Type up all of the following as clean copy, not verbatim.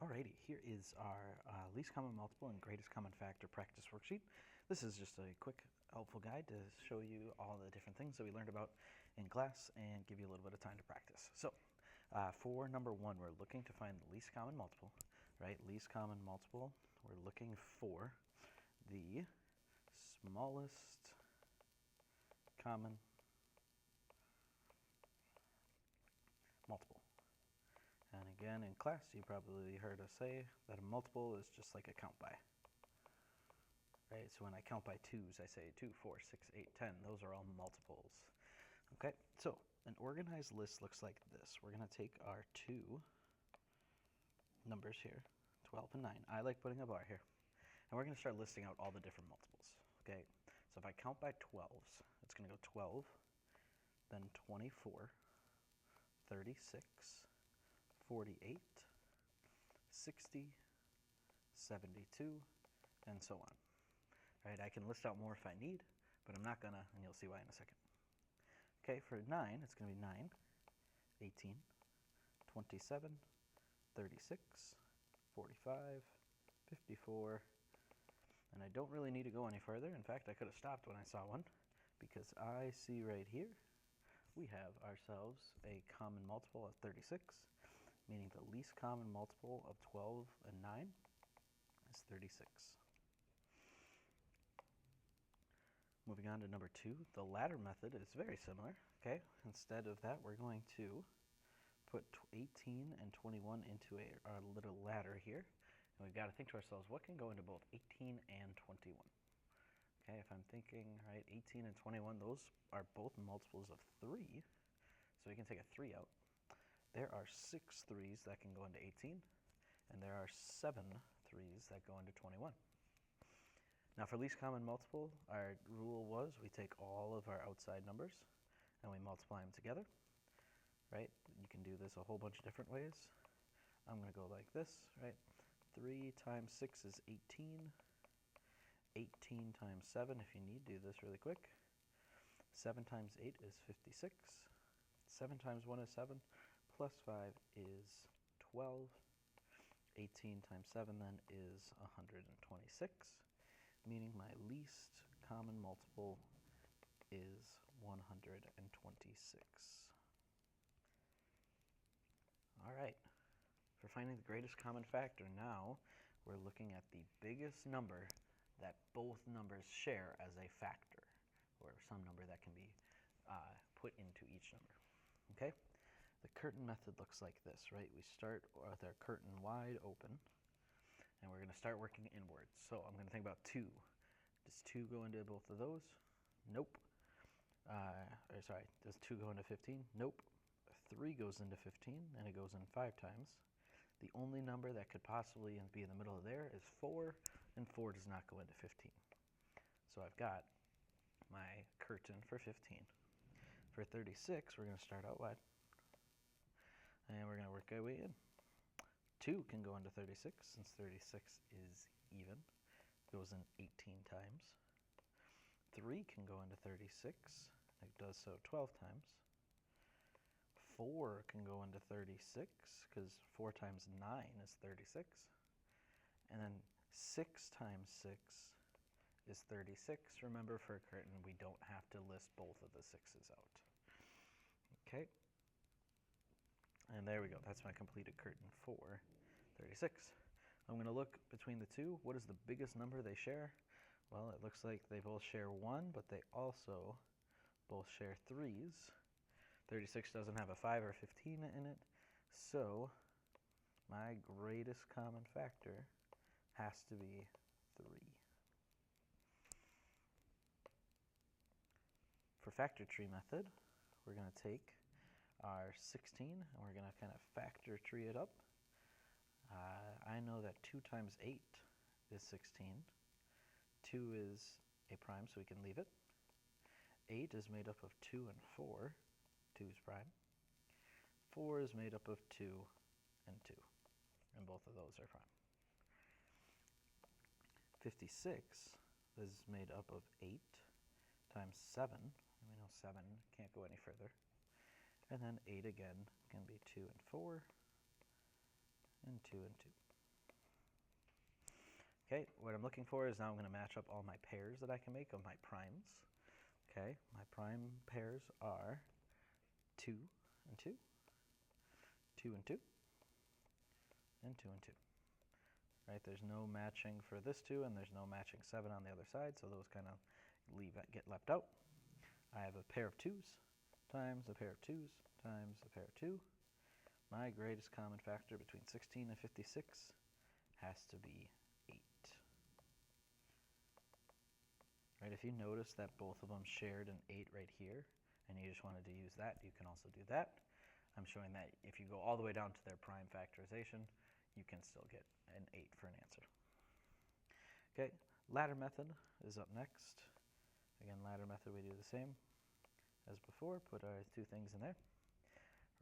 Alrighty, here is our least common multiple and greatest common factor practice worksheet. This is just a quick, helpful guide to show you all the different things that we learned about in class and give you a little bit of time to practice. So, for number one, we're looking to find the least common multiple, right? Least common multiple, we're looking for the smallest common multiple. And again, in class, you probably heard us say that a multiple is just like a count by. Right? So when I count by twos, I say 2, 4, 6, 8, 10. Those are all multiples. Okay, so an organized list looks like this. We're going to take our two numbers here, 12 and 9. I like putting a bar here. And we're going to start listing out all the different multiples. Okay, so if I count by 12s, it's going to go 12, then 24, 36, 48, 60, 72, and so on. Right, I can list out more if I need, but I'm not gonna, and you'll see why in a second. Okay, for 9, it's gonna be 9, 18, 27, 36, 45, 54, and I don't really need to go any further. In fact, I could have stopped when I saw one, because I see right here, we have ourselves a common multiple of 36, meaning the least common multiple of 12 and 9 is 36. Moving on to number 2, the ladder method is very similar. Okay, instead of that, we're going to put 18 and 21 into our little ladder here. And we've got to think to ourselves, what can go into both 18 and 21? Okay, if I'm thinking, right, 18 and 21, those are both multiples of 3. So we can take a 3 out. There are 6 3s that can go into 18, and there are 7 3s that go into 21. Now for least common multiple, our rule was we take all of our outside numbers and we multiply them together, right? You can do this a whole bunch of different ways. I'm going to go like this, right? 3 times 6 is 18. 18 times 7, if you need, do this really quick. 7 times 8 is 56. 7 times 1 is 7. Plus 5 is 12. 18 times 7 then is 126, meaning my least common multiple is 126. All right, for finding the greatest common factor, now we're looking at the biggest number that both numbers share as a factor, or some number that can be put into each number. Okay? The curtain method looks like this, right? We start with our curtain wide open, and we're going to start working inwards. So I'm going to think about 2. Does 2 go into both of those? Nope. Does 2 go into 15? Nope. 3 goes into 15, and it goes in 5 times. The only number that could possibly be in the middle of there is 4, and 4 does not go into 15. So I've got my curtain for 15. For 36, we're going to start out wide, and we're going to work our way in. 2 can go into 36, since 36 is even. It goes in 18 times. 3 can go into 36. It does so 12 times. 4 can go into 36, because 4 times 9 is 36. And then 6 times 6 is 36. Remember, for a curtain, we don't have to list both of the 6's out. Okay. And there we go. That's my completed curtain for 36. I'm going to look between the two. What is the biggest number they share? Well, it looks like they both share 1, but they also both share 3's. 36 doesn't have a 5 or 15 in it, so my greatest common factor has to be 3. For factor tree method, we're going to take our 16 and we're going to kind of factor tree it up. I know that 2 times 8 is 16. 2 is a prime, so we can leave it. 8 is made up of 2 and 4. 2 is prime. 4 is made up of 2 and 2, and both of those are prime. 56 is made up of 8 times 7, and we know 7 can't go any further. And then 8 again can be 2 and 4, and 2 and 2. Okay, what I'm looking for is now I'm going to match up all my pairs that I can make of my primes. Okay, my prime pairs are 2 and 2, 2 and 2, and 2 and 2. Right, there's no matching for this 2, and there's no matching 7 on the other side, so those kind of get left out. I have a pair of 2's times a pair of 2's times a pair of 2. My greatest common factor between 16 and 56 has to be 8. Right, if you notice that both of them shared an 8 right here, and you just wanted to use that, you can also do that. I'm showing that if you go all the way down to their prime factorization, you can still get an 8 for an answer. Okay, ladder method is up next. Again, ladder method, we do the same as before, put our 2 things in there.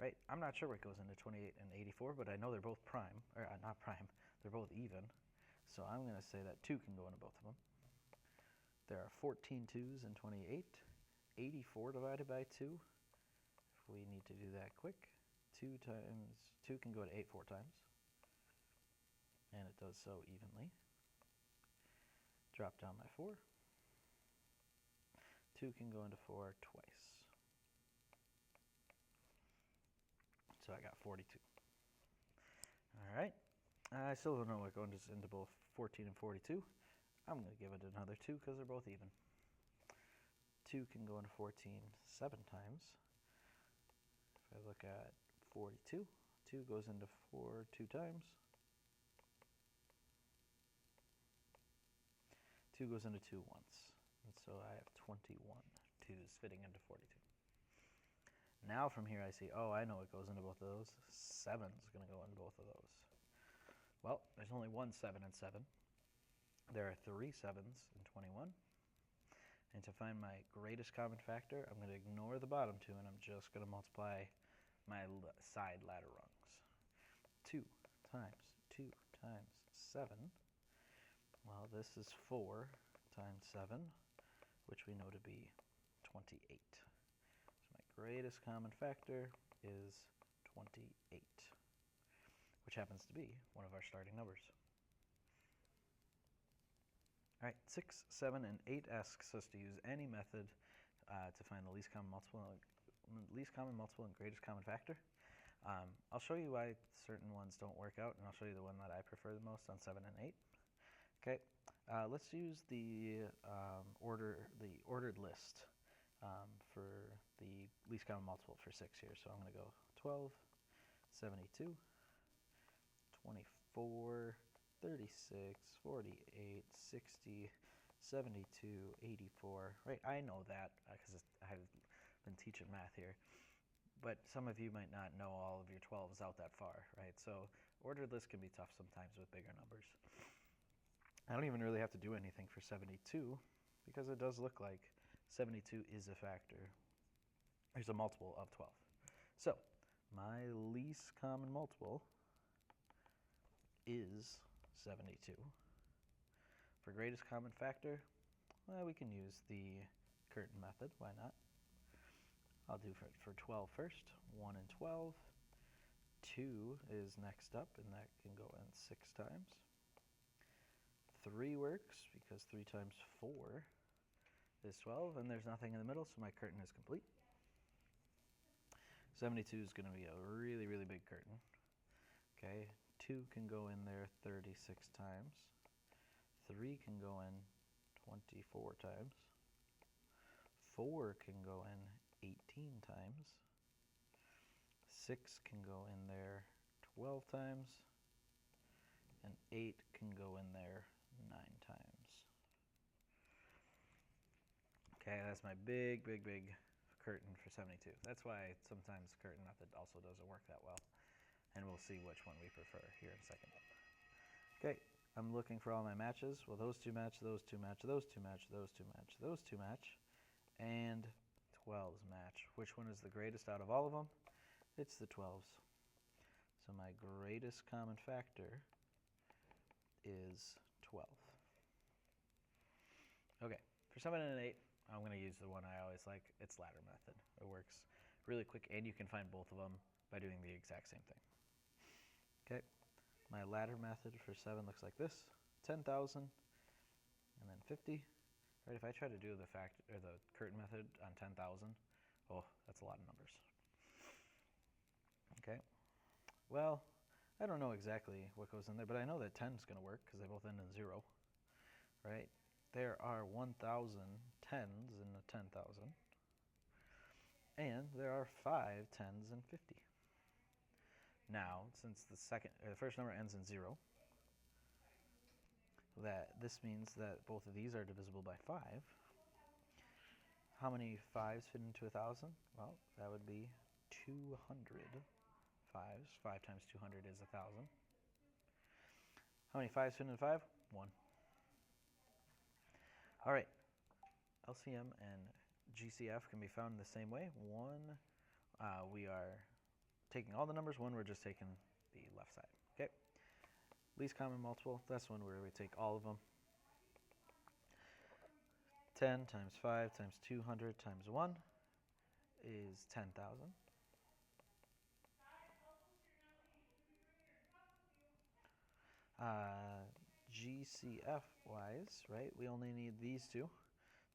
Right, I'm not sure what goes into 28 and 84, but I know they're both prime, or not prime, they're both even. So I'm going to say that 2 can go into both of them. There are 14 2's in 28. 84 divided by 2. If we need to do that quick, 2 can go to 8 4 times. And it does so evenly. Drop down my 4. 2 can go into 4 twice. So I got 42. All right. I still don't know what goes into both 14 and 42. I'm going to give it another 2 because they're both even. 2 can go into 14 7 times. If I look at 42, 2 goes into 4 2 times. 2 goes into 2 once. And so I have 21 2's fitting into 42. Now from here I see, oh, I know what goes into both of those. 7's going to go into both of those. Well, there's only one 7 in 7. There are 3 7's in 21. And to find my greatest common factor, I'm going to ignore the bottom 2, and I'm just going to multiply my side ladder rungs. 2 times 2 times 7. Well, this is 4 times 7, which we know to be 28. So my greatest common factor is 28, which happens to be one of our starting numbers. All right, 6, 7, and 8 asks us to use any method to find the least common multiple and greatest common factor. I'll show you why certain ones don't work out, and I'll show you the one that I prefer the most on 7 and 8. Okay, let's use the ordered list for the least common multiple for 6 here. So I'm going to go 12, 72, 24, 36, 48, 60, 72, 84. Right, I know that because I've been teaching math here. But some of you might not know all of your 12s out that far, right? So ordered list can be tough sometimes with bigger numbers. I don't even really have to do anything for 72 because it does look like 72 is a factor. There's a multiple of 12. So my least common multiple is 72. For greatest common factor, well, we can use the curtain method. Why not? I'll do for 12 first. 1 and 12. 2 is next up, and that can go in 6 times. 3 works because 3 times 4 is 12, and there's nothing in the middle, so my curtain is complete. 72 is going to be a really, really big curtain. Okay, 2 can go in there 36 times. 3 can go in 24 times. 4 can go in 18 times. 6 can go in there 12 times. And 8 can go in there 9 times. Okay, that's my big, big, big curtain for 72. That's why sometimes the curtain method also doesn't work that well. And we'll see which one we prefer here in a second. Okay, I'm looking for all my matches. Well, those 2 match, those 2 match, those 2 match, those 2 match, those 2 match, and 12s match. Which one is the greatest out of all of them? It's the 12s. So my greatest common factor is 12. Okay, for 7 and 8, I'm going to use the one I always like. It's ladder method. It works really quick, and you can find both of them by doing the exact same thing. Okay, my ladder method for 7 looks like this. 10,000 and then 50. Right, if I try to do the curtain method on 10,000, oh, that's a lot of numbers. Okay, well, I don't know exactly what goes in there, but I know that 10 is going to work because they both end in 0, right? There are 1,000 tens in the 10,000, and there are 5 tens in 50. Now, since the first number ends in 0, this means that both of these are divisible by 5. How many 5s fit into 1,000? Well, that would be 200 5s. 5 times 200 is 1,000. How many 5s fit into 5? 1. All right, LCM and GCF can be found in the same way. One, we are taking all the numbers. One, we're just taking the left side. Okay. Least common multiple, that's one where we take all of them. 10 times 5 times 200 times 1 is 10,000. GCF-wise, right, we only need these two.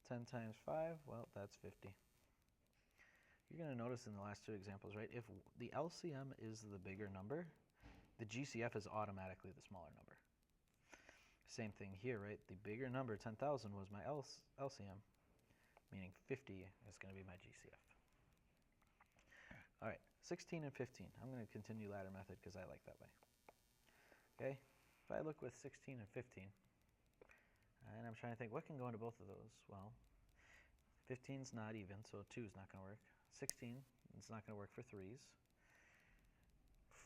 10 times 5, well, that's 50. You're going to notice in the last two examples, right, if the LCM is the bigger number, the GCF is automatically the smaller number. Same thing here, right? The bigger number, 10,000, was my LCM, meaning 50 is going to be my GCF. All right, 16 and 15. I'm going to continue ladder method because I like that way. Okay, if I look with 16 and 15, and I'm trying to think what can go into both of those. Well, 15 is not even, so 2 is not going to work. 16 is not going to work for 3s.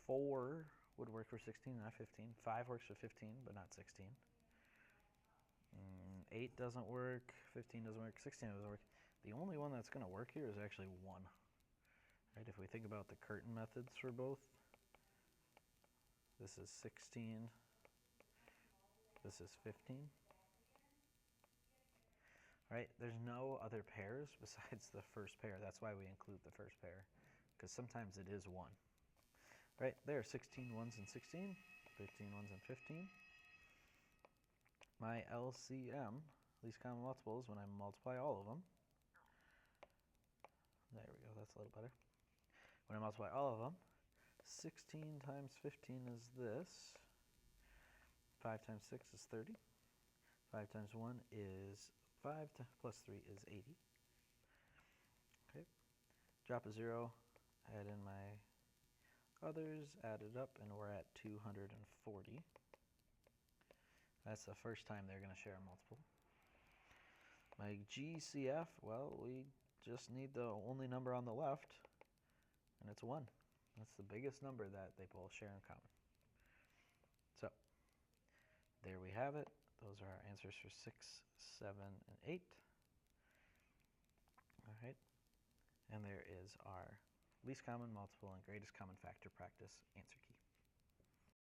4 would work for 16, not 15. 5 works for 15, but not 16. 8 doesn't work. 15 doesn't work. 16 doesn't work. The only one that's going to work here is actually 1. Right? If we think about the curtain methods for both, this is 16. This is 15. Right? There's no other pairs besides the first pair. That's why we include the first pair, because sometimes it is 1. Right? There are 16 ones and 16, 15 ones and 15. My LCM, least common multiples, when I multiply all of them, there we go, that's a little better. When I multiply all of them, 16 times 15 is this. 5 times 6 is 30. 5 times 1 is 5, plus 3 is 80. Okay, drop a 0, add in my others, add it up, and we're at 240. That's the first time they're going to share a multiple. My GCF, well, we just need the only number on the left, and it's 1. That's the biggest number that they both share in common. So, there we have it. Those are our answers for 6, 7, and 8. All right. And there is our least common multiple and greatest common factor practice answer key.